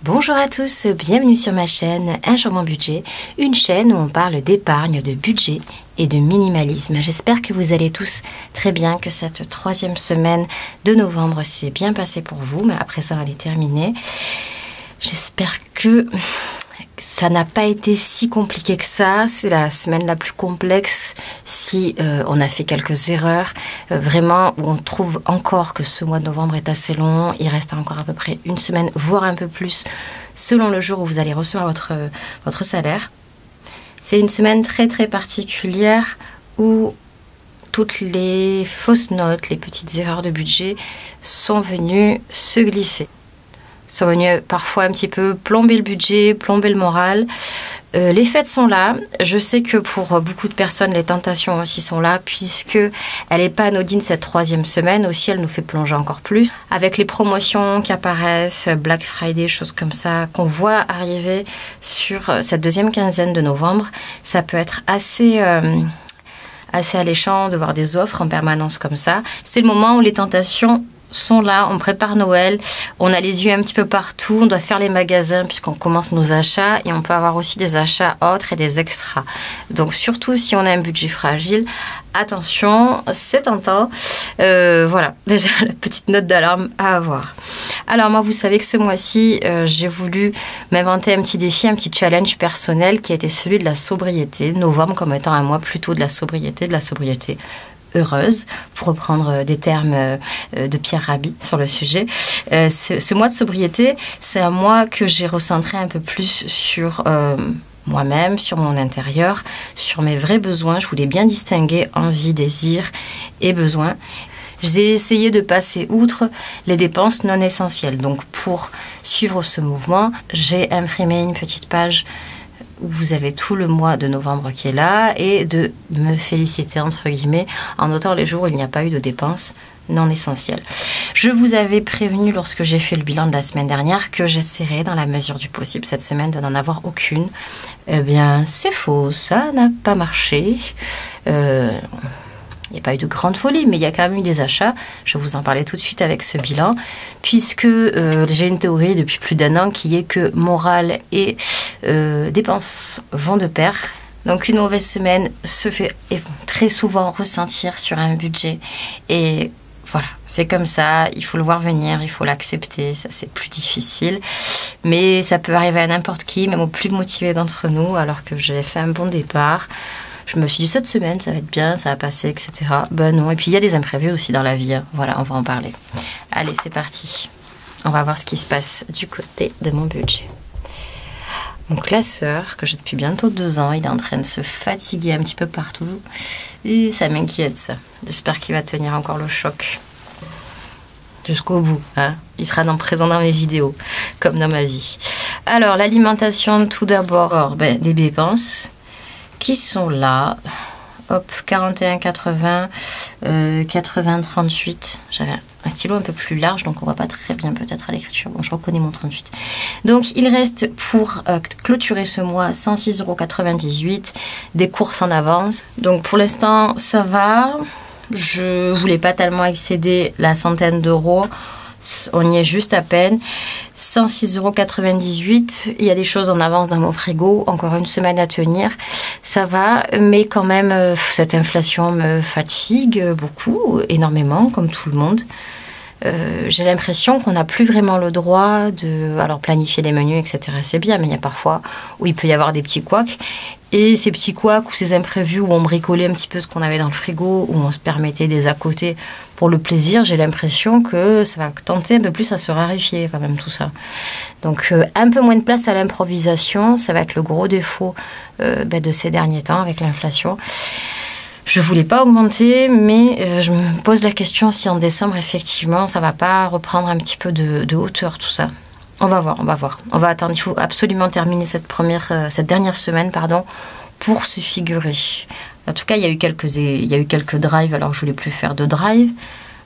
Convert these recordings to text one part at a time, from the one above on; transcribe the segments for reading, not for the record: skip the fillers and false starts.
Bonjour à tous, bienvenue sur ma chaîne Un jour mon budget, une chaîne où on parle d'épargne, de budget et de minimalisme. J'espère que vous allez tous très bien, que cette troisième semaine de novembre s'est bien passée pour vous, mais après ça elle est terminée. J'espère que ça n'a pas été si compliqué que ça. C'est la semaine la plus complexe si on a fait quelques erreurs. Vraiment, où on trouve encore que ce mois de novembre est assez long. Il reste encore à peu près une semaine, voire un peu plus, selon le jour où vous allez recevoir votre salaire. C'est une semaine très très particulière où toutes les fausses notes, les petites erreurs de budget sont venues se glisser. Sont venus parfois un petit peu plomber le budget, plomber le moral. Les fêtes sont là. Je sais que pour beaucoup de personnes, les tentations aussi sont là, puisque elle n'est pas anodine cette troisième semaine. Aussi, elle nous fait plonger encore plus. Avec les promotions qui apparaissent, Black Friday, choses comme ça, qu'on voit arriver sur cette deuxième quinzaine de novembre, ça peut être assez alléchant de voir des offres en permanence comme ça. C'est le moment où les tentations sont là, on prépare Noël, on a les yeux un petit peu partout, on doit faire les magasins puisqu'on commence nos achats et on peut avoir aussi des achats autres et des extras. Donc surtout si on a un budget fragile, attention, c'est tentant. Voilà, déjà la petite note d'alarme à avoir. Alors moi, vous savez que ce mois-ci, j'ai voulu m'inventer un petit défi, un petit challenge personnel qui a été celui de la sobriété. Novembre comme étant un mois plutôt de la sobriété heureuse, pour reprendre des termes de Pierre Rabhi sur le sujet. Ce mois de sobriété, c'est un mois que j'ai recentré un peu plus sur moi-même, sur mon intérieur, sur mes vrais besoins. Je voulais bien distinguer envie, désir et besoin. J'ai essayé de passer outre les dépenses non essentielles. Donc pour suivre ce mouvement, j'ai imprimé une petite page où vous avez tout le mois de novembre qui est là et de me féliciter entre guillemets en notant les jours où il n'y a pas eu de dépenses non essentielles. Je vous avais prévenu lorsque j'ai fait le bilan de la semaine dernière que j'essaierais dans la mesure du possible cette semaine de n'en avoir aucune. Eh bien c'est faux, ça n'a pas marché. Il n'y a pas eu de grande folie, mais il y a quand même eu des achats. Je vais vous en parler tout de suite avec ce bilan, puisque j'ai une théorie depuis plus d'un an qui est que morale et dépenses vont de pair. Donc une mauvaise semaine se fait très souvent ressentir sur un budget. Et voilà, c'est comme ça, il faut le voir venir, il faut l'accepter, ça c'est plus difficile. Mais ça peut arriver à n'importe qui, même au plus motivé d'entre nous, alors que j'ai fait un bon départ. Je me suis dit, cette semaine, ça va être bien, ça va passer, etc. Ben non, et puis il y a des imprévus aussi dans la vie. Hein. Voilà, on va en parler. Allez, c'est parti. On va voir ce qui se passe du côté de mon budget. Mon classeur, que j'ai depuis bientôt 2 ans, il est en train de se fatiguer un petit peu partout. Et ça m'inquiète, ça. J'espère qu'il va tenir encore le choc. Jusqu'au bout. Hein. Il sera présent dans mes vidéos, comme dans ma vie. Alors, l'alimentation, tout d'abord, des dépenses qui sont là. Hop, 41,80, 80,38. J'avais un stylo un peu plus large, donc on voit pas très bien peut-être à l'écriture. Bon, je reconnais mon 38. Donc, il reste pour clôturer ce mois 106,98 €, des courses en avance. Donc, pour l'instant, ça va. Je voulais pas tellement excéder la centaine d'euros. On y est juste à peine. 106,98 €. Il y a des choses en avance dans mon frigo. Encore une semaine à tenir. Ça va, mais quand même, cette inflation me fatigue beaucoup, énormément, comme tout le monde. J'ai l'impression qu'on n'a plus vraiment le droit de... Alors, planifier les menus, etc., c'est bien, mais il y a parfois où il peut y avoir des petits couacs. Et ces petits couacs ou ces imprévus où on bricolait un petit peu ce qu'on avait dans le frigo, où on se permettait des à côté pour le plaisir, j'ai l'impression que ça va tenter un peu plus à se raréfier quand même tout ça. Donc un peu moins de place à l'improvisation, ça va être le gros défaut de ces derniers temps avec l'inflation. Je voulais pas augmenter, mais je me pose la question si en décembre, effectivement, ça va pas reprendre un petit peu de hauteur tout ça. On va voir, on va voir. On va attendre, il faut absolument terminer cette dernière semaine, pour se figurer. En tout cas, il y a eu quelques drives, alors que je voulais plus faire de drive,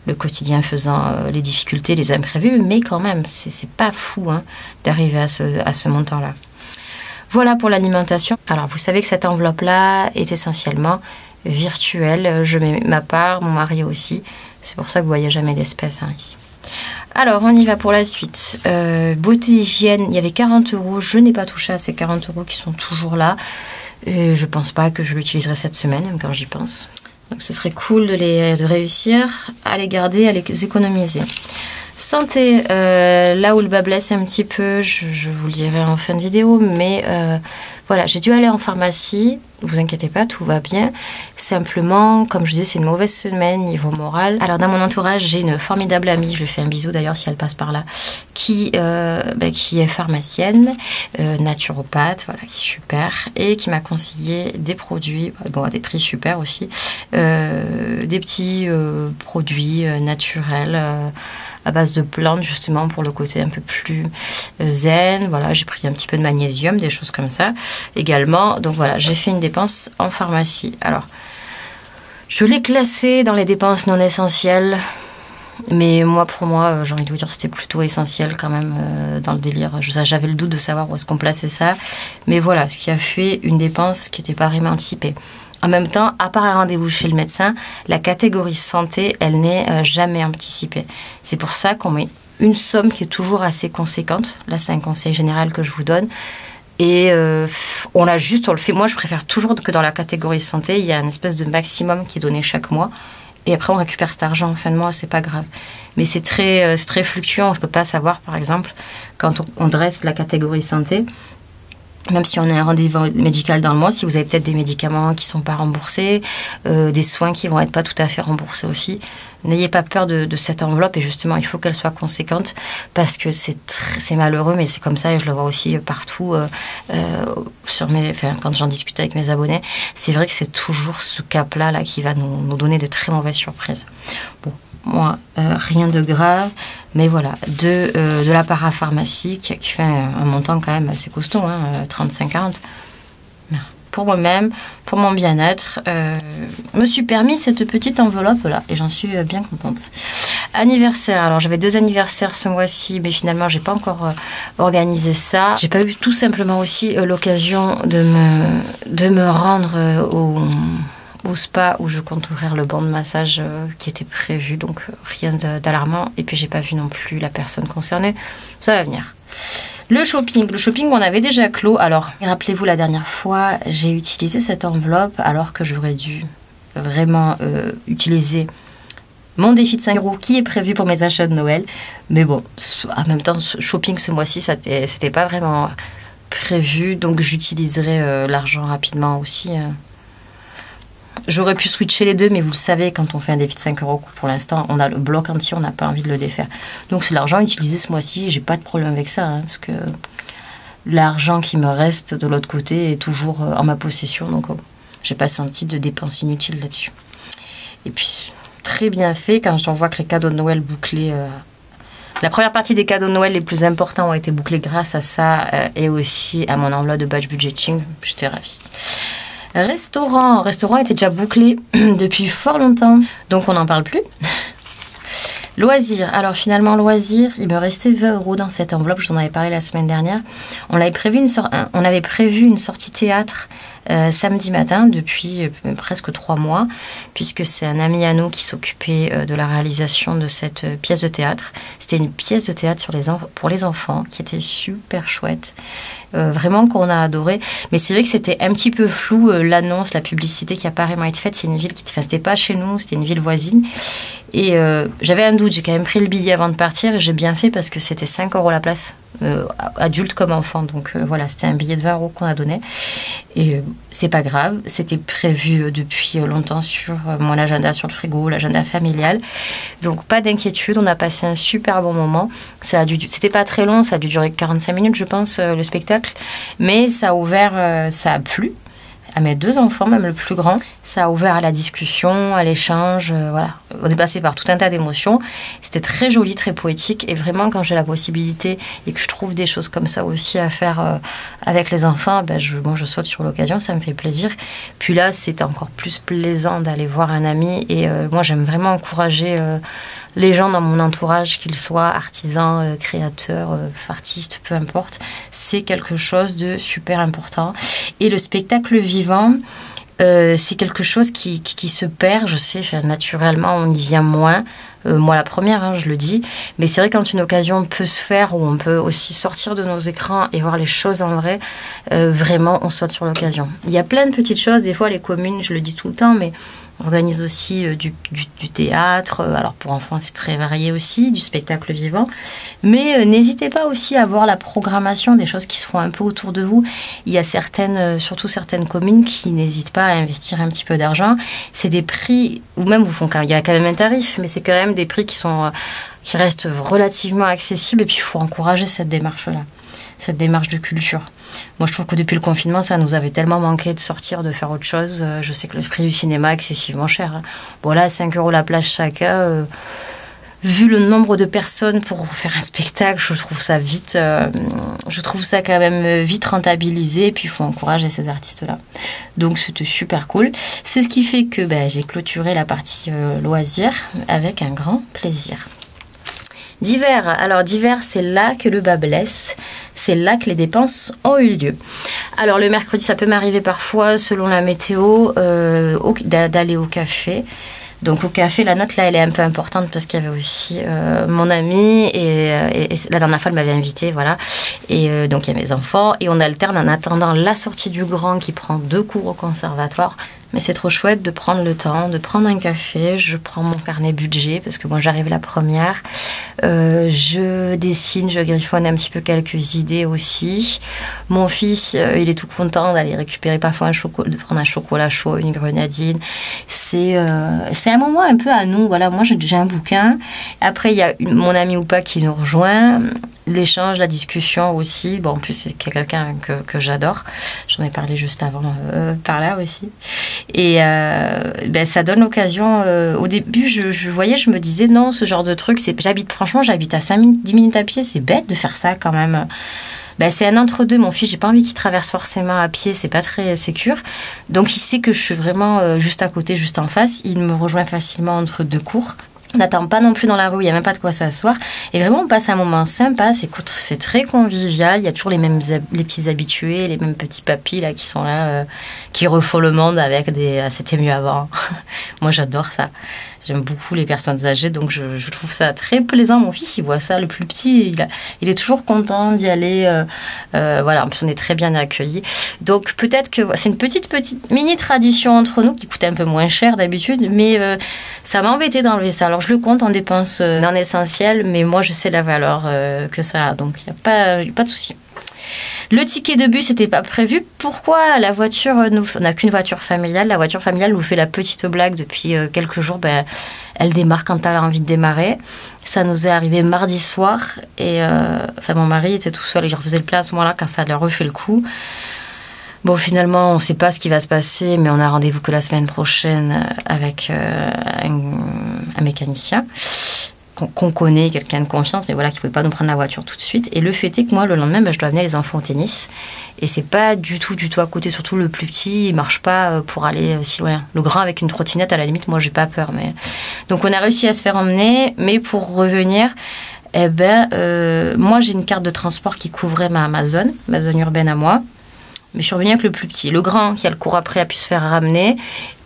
le quotidien faisant les difficultés, les imprévus, mais quand même, c'est pas fou hein, d'arriver à ce montant-là. Voilà pour l'alimentation. Alors, vous savez que cette enveloppe-là est essentiellement virtuelle. Je mets ma part, mon mari aussi. C'est pour ça que vous voyez jamais d'espèces hein, ici. Alors, on y va pour la suite. Beauté hygiène, il y avait 40 €. Je n'ai pas touché à ces 40 € qui sont toujours là. Et je pense pas que je l'utiliserai cette semaine, même quand j'y pense. Donc, ce serait cool de réussir à les garder, à les économiser. Santé, là où le bas blesse un petit peu, je vous le dirai en fin de vidéo, mais voilà, j'ai dû aller en pharmacie, ne vous inquiétez pas, tout va bien. Simplement, comme je disais, c'est une mauvaise semaine niveau moral. Alors dans mon entourage, j'ai une formidable amie, je lui fais un bisou d'ailleurs si elle passe par là, qui est pharmacienne, naturopathe, voilà, qui est super, et qui m'a conseillé des produits, bon, à des prix super aussi, des petits produits naturels, à base de plantes justement pour le côté un peu plus zen. Voilà, j'ai pris un petit peu de magnésium, des choses comme ça également. Donc voilà, j'ai fait une dépense en pharmacie. Alors, je l'ai classé dans les dépenses non essentielles. Mais pour moi, j'ai envie de vous dire, c'était plutôt essentiel quand même dans le délire. J'avais le doute de savoir où est-ce qu'on plaçait ça. Mais voilà, ce qui a fait une dépense qui n'était pas vraiment anticipée. En même temps, à part un rendez-vous chez le médecin, la catégorie santé, elle n'est jamais anticipée. C'est pour ça qu'on met une somme qui est toujours assez conséquente. Là, c'est un conseil général que je vous donne. Et on le fait. Moi, je préfère toujours que dans la catégorie santé, il y a une espèce de maximum qui est donné chaque mois. Et après, on récupère cet argent en fin de mois, c'est pas grave. Mais c'est très fluctuant. On ne peut pas savoir, par exemple, quand on dresse la catégorie santé, même si on a un rendez-vous médical dans le mois, si vous avez peut-être des médicaments qui ne sont pas remboursés, des soins qui ne vont être pas tout à fait remboursés aussi, n'ayez pas peur de cette enveloppe. Et justement, il faut qu'elle soit conséquente parce que c'est malheureux, mais c'est comme ça et je le vois aussi partout quand j'en discute avec mes abonnés. C'est vrai que c'est toujours ce cap-là là, qui va nous donner de très mauvaises surprises. Bon. Moi, rien de grave, mais voilà, de la parapharmacie qui fait un montant quand même assez costaud, 35-40. Pour moi-même, pour mon bien-être, me suis permis cette petite enveloppe-là et j'en suis bien contente. Anniversaire, alors j'avais 2 anniversaires ce mois-ci, mais finalement, j'ai pas encore organisé ça. J'ai pas eu tout simplement aussi l'occasion de me rendre au spa où je compte ouvrir le banc de massage qui était prévu, donc rien d'alarmant. Et puis j'ai pas vu non plus la personne concernée. Ça va venir. Le shopping, on avait déjà clos. Alors, rappelez-vous, la dernière fois, j'ai utilisé cette enveloppe alors que j'aurais dû vraiment utiliser mon défi de 5 € qui est prévu pour mes achats de Noël. Mais bon, en même temps, shopping ce mois-ci, c'était pas vraiment prévu, donc j'utiliserai l'argent rapidement aussi. J'aurais pu switcher les deux, mais vous le savez, quand on fait un défi de 5 €, pour l'instant, on a le bloc entier, on n'a pas envie de le défaire. Donc c'est l'argent utilisé ce mois-ci, j'ai pas de problème avec ça, parce que l'argent qui me reste de l'autre côté est toujours en ma possession, donc j'ai pas senti de dépenses inutiles là-dessus. Et puis, très bien fait, quand on voit que les cadeaux de Noël bouclés... La première partie des cadeaux de Noël les plus importants ont été bouclés grâce à ça, et aussi à mon enveloppe de batch budgeting, j'étais ravie. Restaurant était déjà bouclé depuis fort longtemps, donc on n'en parle plus. Loisirs, alors finalement loisirs, il me restait 20 € dans cette enveloppe, je vous en avais parlé la semaine dernière. On avait prévu une sortie théâtre samedi matin depuis presque 3 mois, puisque c'est un ami à nous qui s'occupait de la réalisation de cette pièce de théâtre. C'était une pièce de théâtre pour les enfants qui était super chouette. Vraiment qu'on a adoré, mais c'est vrai que c'était un petit peu flou l'annonce, la publicité qui a apparemment été faite. C'est une ville c'était pas chez nous, c'était une ville voisine et j'avais un doute, j'ai quand même pris le billet avant de partir et j'ai bien fait parce que c'était 5 € la place, adulte comme enfant, donc voilà, c'était un billet de 20 € qu'on a donné et c'est pas grave, c'était prévu depuis longtemps sur mon agenda, sur le frigo, l'agenda familial, donc pas d'inquiétude, on a passé un super bon moment. C'était pas très long, ça a dû durer 45 minutes je pense, le spectacle, mais ça a ouvert, ça a plu à mes 2 enfants, même le plus grand. Ça a ouvert à la discussion, à l'échange, voilà. On est passé par tout un tas d'émotions. C'était très joli, très poétique. Et vraiment, quand j'ai la possibilité et que je trouve des choses comme ça aussi à faire avec les enfants, je saute sur l'occasion, ça me fait plaisir. Puis là, c'était encore plus plaisant d'aller voir un ami. Et moi, j'aime vraiment encourager les gens dans mon entourage, qu'ils soient artisans, créateurs, artistes, peu importe. C'est quelque chose de super important. Et le spectacle vivant, C'est quelque chose qui se perd, je sais, naturellement, on y vient moins. Moi, la première, hein, je le dis. Mais c'est vrai, quand une occasion peut se faire, où on peut aussi sortir de nos écrans et voir les choses en vrai, vraiment, on saute sur l'occasion. Il y a plein de petites choses. Des fois, les communes, je le dis tout le temps, mais organise aussi du théâtre. Alors pour enfants, c'est très varié aussi, du spectacle vivant. Mais n'hésitez pas aussi à voir la programmation des choses qui se font un peu autour de vous. Il y a surtout certaines communes qui n'hésitent pas à investir un petit peu d'argent. C'est des prix, ou même il y a quand même un tarif, mais c'est quand même des prix qui restent relativement accessibles. Et puis il faut encourager cette démarche-là, cette démarche de culture. Moi, je trouve que depuis le confinement, ça nous avait tellement manqué de sortir, de faire autre chose. Je sais que le prix du cinéma est excessivement cher. Bon, là, 5 € la place chacun. Vu le nombre de personnes pour faire un spectacle, je trouve ça quand même vite rentabilisé. Et puis, il faut encourager ces artistes-là. Donc, c'était super cool. C'est ce qui fait que j'ai clôturé la partie loisirs avec un grand plaisir. D'hiver. Alors, d'hiver, c'est là que le bas blesse. C'est là que les dépenses ont eu lieu. Alors, le mercredi, ça peut m'arriver parfois, selon la météo, d'aller au café. Donc, au café, la note, là, elle est un peu importante parce qu'il y avait aussi mon amie et la dernière fois, elle m'avait invitée, voilà. Et donc, il y a mes enfants. Et on alterne en attendant la sortie du grand qui prend 2 cours au conservatoire. Mais c'est trop chouette de prendre le temps, de prendre un café. Je prends mon carnet budget parce que moi, j'arrive la première. Je dessine, je griffonne un petit peu quelques idées aussi. Mon fils, il est tout content d'aller récupérer parfois de prendre un chocolat chaud, une grenadine. C'est un moment un peu à nous. Voilà, moi, j'ai un bouquin. Après, il y a mon ami ou pas qui nous rejoint. L'échange, la discussion aussi. Bon, en plus, c'est quelqu'un que j'adore. J'en ai parlé juste avant par là aussi. Et ça donne l'occasion. Au début, je voyais, je me disais, non, ce genre de truc, j'habite à 10 minutes à pied. C'est bête de faire ça quand même. C'est un entre-deux. Mon fils, j'ai pas envie qu'il traverse forcément à pied. C'est pas très sécure. Donc, il sait que je suis vraiment juste à côté, juste en face. Il me rejoint facilement entre 2 cours. On n'attend pas non plus dans la rue, il n'y a même pas de quoi s'asseoir. Et vraiment, on passe un moment sympa, c'est très convivial. Il y a toujours les petits habitués, les mêmes petits papis là, qui sont là, qui refont le monde avec des « ah, c'était mieux avant ». Moi, j'adore ça. J'aime beaucoup les personnes âgées, donc je trouve ça très plaisant. Mon fils, il voit ça, le plus petit, il est toujours content d'y aller. Voilà, en plus, on est très bien accueillis. Donc, peut-être que c'est une petite mini tradition entre nous qui coûte un peu moins cher d'habitude, mais ça m'a embêté d'enlever ça. Alors, je le compte en dépenses non essentielles, mais moi, je sais la valeur que ça a, donc il n'y a pas de souci. Le ticket de bus n'était pas prévu. Pourquoi la voiture, on n'a qu'une voiture familiale. La voiture familiale nous fait la petite blague depuis quelques jours. Elle démarre quand elle a envie de démarrer. Ça nous est arrivé mardi soir. Et mon mari était tout seul. Il refaisait le plein à ce moment-là quand ça leur refait le coup. Bon, finalement, on ne sait pas ce qui va se passer, mais on a rendez-vous que la semaine prochaine avec un mécanicien qu'on connaît, quelqu'un de confiance, mais voilà, qui ne pouvait pas nous prendre la voiture tout de suite. Et le fait est que moi, le lendemain, je dois amener les enfants au tennis. Et c'est pas du tout à côté. Surtout le plus petit, il marche pas pour aller si loin. Le grand, avec une trottinette, à la limite, moi, j'ai pas peur. Mais... Donc, on a réussi à se faire emmener. Mais pour revenir, moi, j'ai une carte de transport qui couvrait ma zone urbaine à moi. Mais je suis revenue avec le plus petit. Le grand, qui a le cours après, a pu se faire ramener.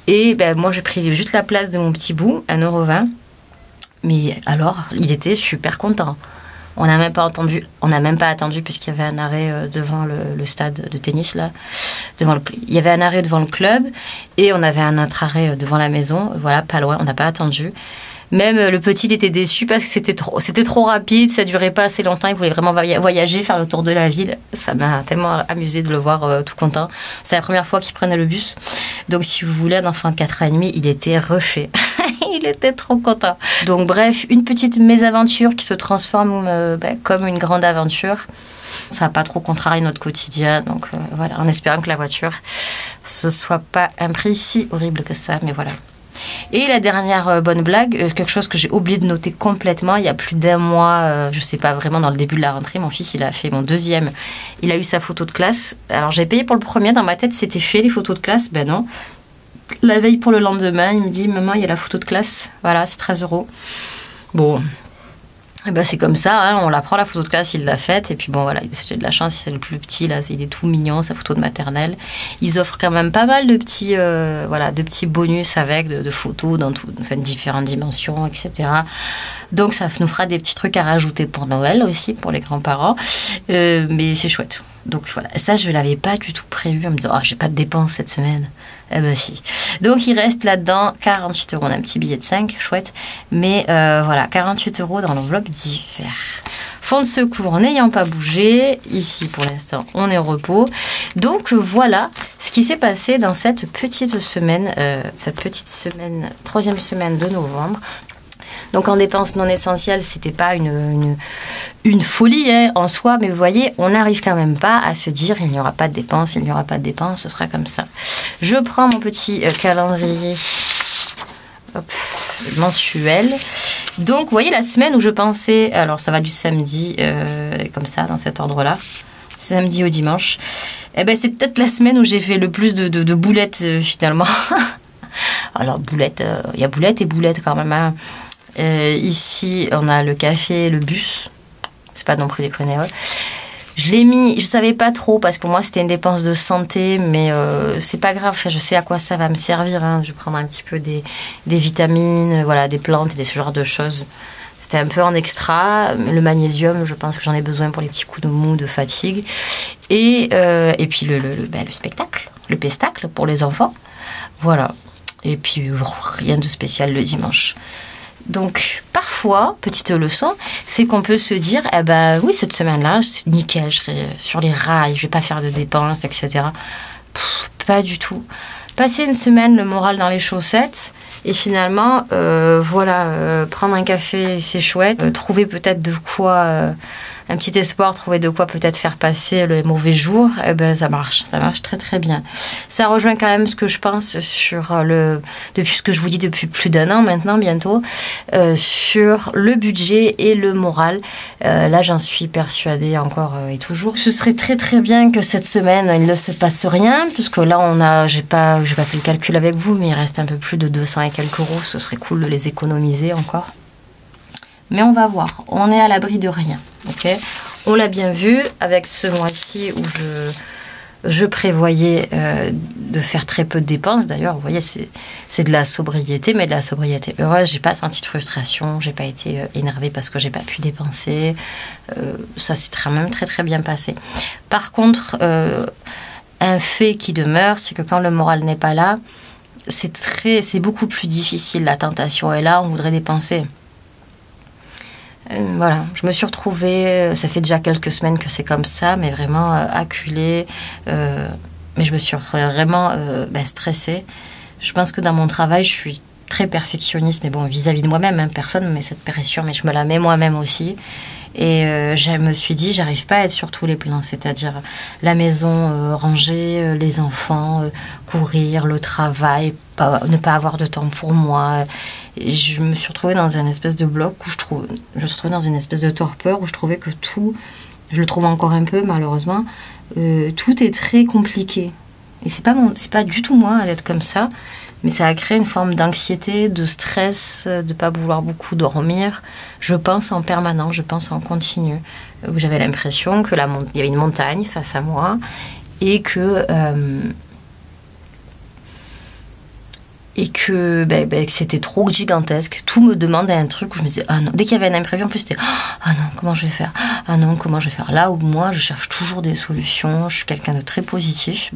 Et moi, j'ai pris juste la place de mon petit bout, 1,20 €. Mais alors, il était super content. On n'a même pas attendu puisqu'il y avait un arrêt devant le stade de tennis là. Il y avait un arrêt devant le club et on avait un autre arrêt devant la maison. Voilà, pas loin. On n'a pas attendu. Même le petit, il était déçu parce que c'était trop rapide, ça durait pas assez longtemps. Il voulait vraiment voyager, faire le tour de la ville. Ça m'a tellement amusé de le voir tout content. C'est la première fois qu'il prenait le bus. Donc, si vous voulez, un enfant de 4 ans et demi, il était refait. Il était trop content. Donc, bref, une petite mésaventure qui se transforme comme une grande aventure. Ça n'a pas trop contrarié notre quotidien. Donc, voilà, en espérant que la voiture, ce soit pas un prix si horrible que ça. Mais voilà. Et la dernière bonne blague, quelque chose que j'ai oublié de noter complètement, il y a plus d'1 mois, je sais pas vraiment, dans le début de la rentrée, mon fils, il a fait mon 2e, il a eu sa photo de classe. Alors j'ai payé pour le premier, dans ma tête c'était fait les photos de classe, ben non. La veille pour le lendemain, il me dit, maman, il y a la photo de classe, voilà, c'est 13 €. Bon, Et ben c'est comme ça, hein, on la prend la photo de classe, il l'a faite, et puis bon voilà, j'ai de la chance, c'est le plus petit là, il est tout mignon, sa photo de maternelle. Ils offrent quand même pas mal de petits, voilà, de petits bonus avec, de photos dans enfin, différentes dimensions, etc. Donc ça nous fera des petits trucs à rajouter pour Noël aussi, pour les grands-parents, mais c'est chouette. Donc voilà, ça je l'avais pas du tout prévu en me disant, j'ai pas de dépenses cette semaine. Eh ben si. Donc il reste là-dedans 48 euros. On a un petit billet de 5, chouette. Mais voilà, 48 euros dans l'enveloppe d'hiver. Fonds de secours n'ayant pas bougé. Ici pour l'instant on est au repos. Donc voilà ce qui s'est passé dans cette petite semaine, troisième semaine de novembre. Donc en dépenses non essentielles, c'était pas une folie hein, en soi, mais vous voyez, on n'arrive quand même pas à se dire il n'y aura pas de dépenses, il n'y aura pas de dépenses, ce sera comme ça. Je prends mon petit calendrier mensuel. Donc vous voyez la semaine où je pensais, alors ça va du samedi, comme ça, dans cet ordre-là, du samedi au dimanche. Eh ben c'est peut-être la semaine où j'ai fait le plus de boulettes finalement. Alors boulettes, il y a boulettes et boulettes quand même. Hein. Ici, on a le café et le bus. C'est pas non plus des créneaux. Je l'ai mis, je savais pas trop parce que pour moi c'était une dépense de santé, mais c'est pas grave. Enfin, je sais à quoi ça va me servir. Hein. Je vais prendre un petit peu des vitamines, voilà, des plantes et ce genre de choses. C'était un peu en extra. Le magnésium, je pense que j'en ai besoin pour les petits coups de mou, de fatigue. Et puis le spectacle, le pestacle pour les enfants. Voilà. Et puis rien de spécial le dimanche. Donc, parfois, petite leçon, c'est qu'on peut se dire, eh ben oui, cette semaine-là, c'est nickel, je serai sur les rails, je vais pas faire de dépenses, etc. Pas du tout. Passer une semaine le moral dans les chaussettes, et finalement, prendre un café, c'est chouette. Trouver peut-être de quoi, un petit espoir, trouver de quoi peut-être faire passer le mauvais jour, eh ben ça marche très très bien. Ça rejoint quand même ce que je pense depuis ce que je vous dis depuis plus d'un an maintenant bientôt, sur le budget et le moral. Là, j'en suis persuadée encore et toujours. Ce serait très très bien que cette semaine il ne se passe rien, puisque là j'ai pas fait le calcul avec vous, mais il reste un peu plus de 200 et quelques euros. Ce serait cool de les économiser encore. Mais on va voir, on est à l'abri de rien, ok? On l'a bien vu avec ce mois-ci où je prévoyais de faire très peu de dépenses. D'ailleurs, vous voyez, c'est de la sobriété, mais de la sobriété heureuse. J'ai pas senti de frustration, j'ai pas été énervée parce que j'ai pas pu dépenser. Ça s'est quand même très très bien passé. Par contre, un fait qui demeure, c'est que quand le moral n'est pas là, c'est beaucoup plus difficile. La tentation est là, on voudrait dépenser. Voilà, je me suis retrouvée, ça fait déjà quelques semaines que c'est comme ça, mais vraiment acculée. Mais je me suis retrouvée vraiment stressée. Je pense que dans mon travail, je suis très perfectionniste, mais bon, vis-à-vis de moi-même, hein, personne ne me met cette pression, mais je me la mets moi-même aussi. Et je me suis dit, j'arrive pas à être sur tous les plans, c'est-à-dire la maison rangée, les enfants, courir, le travail, ne pas avoir de temps pour moi. Et je me suis retrouvée dans un espèce de bloc je me suis retrouvée dans une espèce de torpeur où je trouvais que tout, je le trouve encore un peu malheureusement, tout est très compliqué. Et c'est pas du tout moi d'être comme ça. Mais ça a créé une forme d'anxiété, de stress, de ne pas vouloir beaucoup dormir. Je pense en permanence, je pense en continu. J'avais l'impression qu'il y avait une montagne face à moi et que c'était trop gigantesque. Tout me demandait un truc où je me disais, ah non, dès qu'il y avait un imprévu, en plus c'était, ah non, comment je vais faire? Ah non, comment je vais faire? Là où moi, je cherche toujours des solutions, je suis quelqu'un de très positif,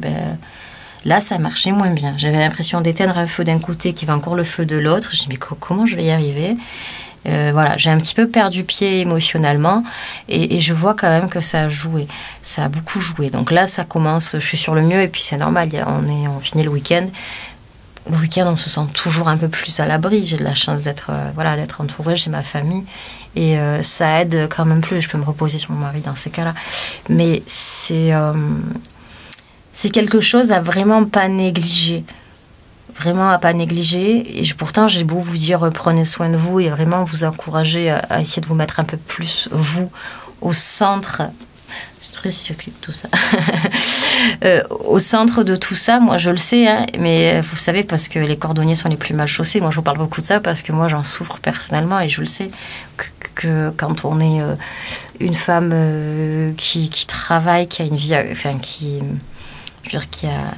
là, ça marchait moins bien. J'avais l'impression d'éteindre un feu d'un côté qui va encore le feu de l'autre. Je me dis, mais comment je vais y arriver? Voilà, j'ai un petit peu perdu pied émotionnellement et je vois quand même que ça a joué. Ça a beaucoup joué. Donc là, ça commence, je suis sur le mieux et puis c'est normal, on finit le week-end. Le week-end, on se sent toujours un peu plus à l'abri. J'ai de la chance d'être entourée, j'ai ma famille. Et ça aide quand même plus. Je peux me reposer sur mon mari dans ces cas-là. Mais c'est quelque chose à vraiment pas négliger. Vraiment à pas négliger. Et pourtant, j'ai beau vous dire prenez soin de vous et vraiment vous encourager à essayer de vous mettre un peu plus, vous, au centre. Je suis très surprise tout ça. Au centre de tout ça, moi je le sais, hein, mais vous savez, parce que les cordonniers sont les plus mal chaussés. Moi je vous parle beaucoup de ça parce que moi j'en souffre personnellement et je le sais. que quand on est une femme qui travaille, qui a une vie, enfin je veux dire,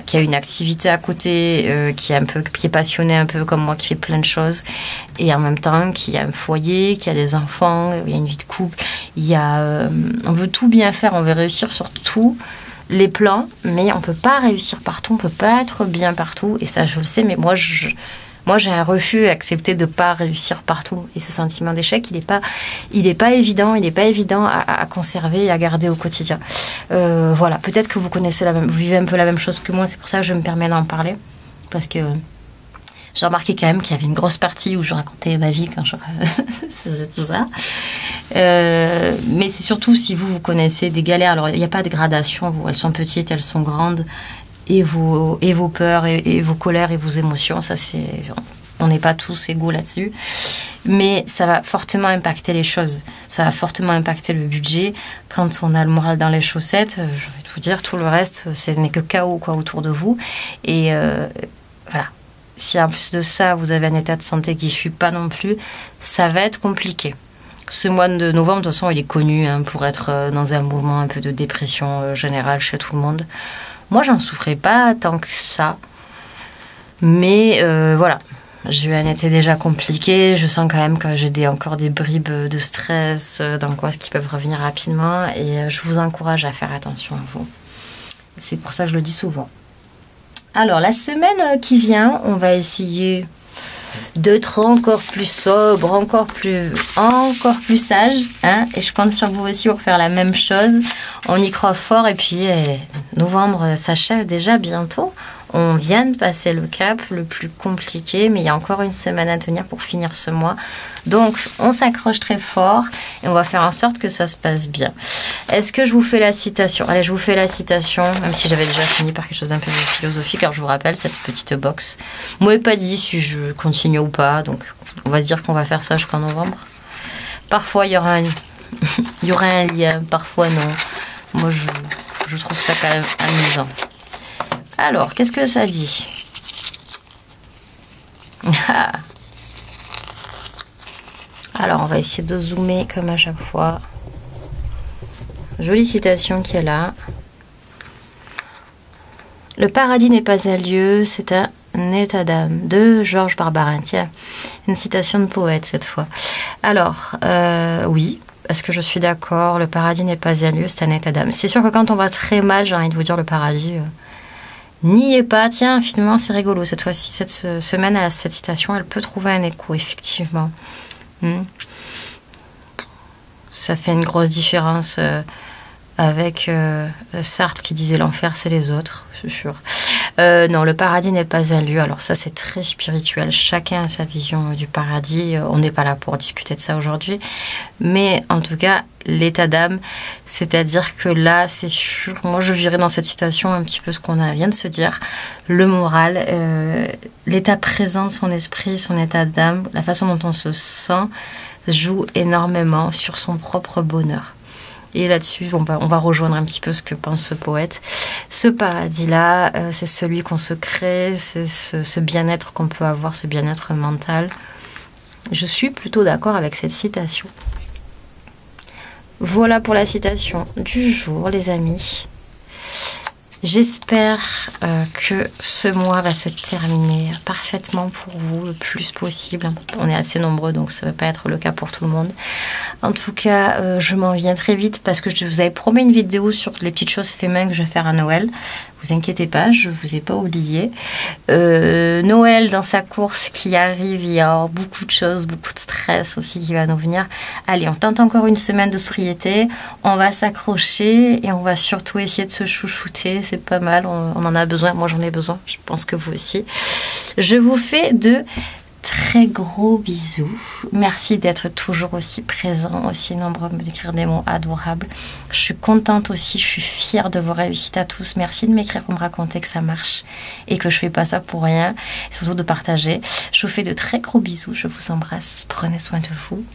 qui a une activité à côté, qui est passionnée un peu comme moi, qui fait plein de choses, et en même temps qui a un foyer, qui a des enfants, il y a une vie de couple, on veut tout bien faire, on veut réussir sur tous les plans, mais on peut pas réussir partout, on peut pas être bien partout, et ça je le sais, mais moi j'ai un refus à accepter de pas réussir partout. Et ce sentiment d'échec, il est pas évident à conserver et à garder au quotidien. Voilà, peut-être que vous vivez un peu la même chose que moi. C'est pour ça que je me permets d'en parler, parce que j'ai remarqué quand même qu'il y avait une grosse partie où je racontais ma vie quand je faisais tout ça. Mais c'est surtout si vous connaissez des galères. Alors il n'y a pas de gradation. Elles sont petites, elles sont grandes. Et vos peurs et vos colères et vos émotions, ça on n'est pas tous égaux là-dessus, mais ça va fortement impacter les choses, ça va fortement impacter le budget. Quand on a le moral dans les chaussettes, je vais vous dire, tout le reste, ce n'est que chaos autour de vous. Et voilà, si en plus de ça vous avez un état de santé qui ne suit pas non plus, ça va être compliqué. Ce mois de novembre, de toute façon, il est connu pour être dans un mouvement un peu de dépression générale chez tout le monde. Moi, j'en souffrais pas tant que ça. Mais voilà, j'ai eu un été déjà compliqué. Je sens quand même que j'ai encore des bribes de stress, d'angoisse qui peuvent revenir rapidement. Et je vous encourage à faire attention à vous. C'est pour ça que je le dis souvent. Alors, la semaine qui vient, on va essayer d'être encore plus sobre, encore plus sage, hein, et je compte sur vous aussi pour faire la même chose. On y croit fort, et puis novembre s'achève déjà bientôt. On vient de passer le cap le plus compliqué, mais il y a encore une semaine à tenir pour finir ce mois. Donc, on s'accroche très fort et on va faire en sorte que ça se passe bien. Est-ce que je vous fais la citation? Allez, je vous fais la citation, même si j'avais déjà fini par quelque chose d'un peu philosophique. Alors, je vous rappelle cette petite box. Moi, je n'ai pas dit si je continue ou pas, donc on va se dire qu'on va faire ça jusqu'en novembre. Parfois, il y aura un lien, parfois non. Moi, je trouve ça quand même amusant. Alors, qu'est-ce que ça dit? Alors, on va essayer de zoomer comme à chaque fois. Jolie citation qui est là. Le paradis n'est pas un lieu, c'est un état d'âme, de Georges Barbarin. Tiens, une citation de poète cette fois. Alors, oui, est-ce que je suis d'accord? Le paradis n'est pas un lieu, c'est un état d'âme. C'est sûr que quand on va très mal, j'ai envie de vous dire, le paradis... n'y est pas. Tiens, finalement, c'est rigolo. Cette fois-ci, cette semaine, cette citation, elle peut trouver un écho, effectivement. Ça fait une grosse différence avec Sartre qui disait l'enfer, c'est les autres, c'est sûr. Non, le paradis n'est pas un lieu. Alors ça, c'est très spirituel. Chacun a sa vision du paradis. On n'est pas là pour discuter de ça aujourd'hui. Mais en tout cas, l'état d'âme, c'est-à-dire que là, c'est sûr, moi je vivrais dans cette citation un petit peu ce qu'on vient de se dire, le moral, l'état présent de son esprit, son état d'âme, la façon dont on se sent, joue énormément sur son propre bonheur. Et là-dessus, on va rejoindre un petit peu ce que pense ce poète. Ce paradis-là, c'est celui qu'on se crée, c'est ce bien-être qu'on peut avoir, ce bien-être mental. Je suis plutôt d'accord avec cette citation. Voilà pour la citation du jour, les amis. J'espère que ce mois va se terminer parfaitement pour vous, le plus possible. On est assez nombreux, donc ça ne va pas être le cas pour tout le monde. En tout cas, je m'en viens très vite parce que je vous avais promis une vidéo sur les petites choses fait main que je vais faire à Noël. Vous inquiétez pas, je ne vous ai pas oublié. Noël, dans sa course qui arrive, il y a beaucoup de choses, beaucoup de stress aussi qui va nous venir. Allez, on tente encore une semaine de sobriété. On va s'accrocher et on va surtout essayer de se chouchouter. C'est pas mal, on en a besoin. Moi, j'en ai besoin. Je pense que vous aussi. Je vous fais de très gros bisous. Merci d'être toujours aussi présent, aussi nombreux, me d'écrire des mots adorables. Je suis contente aussi, je suis fière de vos réussites à tous. Merci de m'écrire pour me raconter que ça marche et que je fais pas ça pour rien. Et surtout de partager. Je vous fais de très gros bisous. Je vous embrasse. Prenez soin de vous.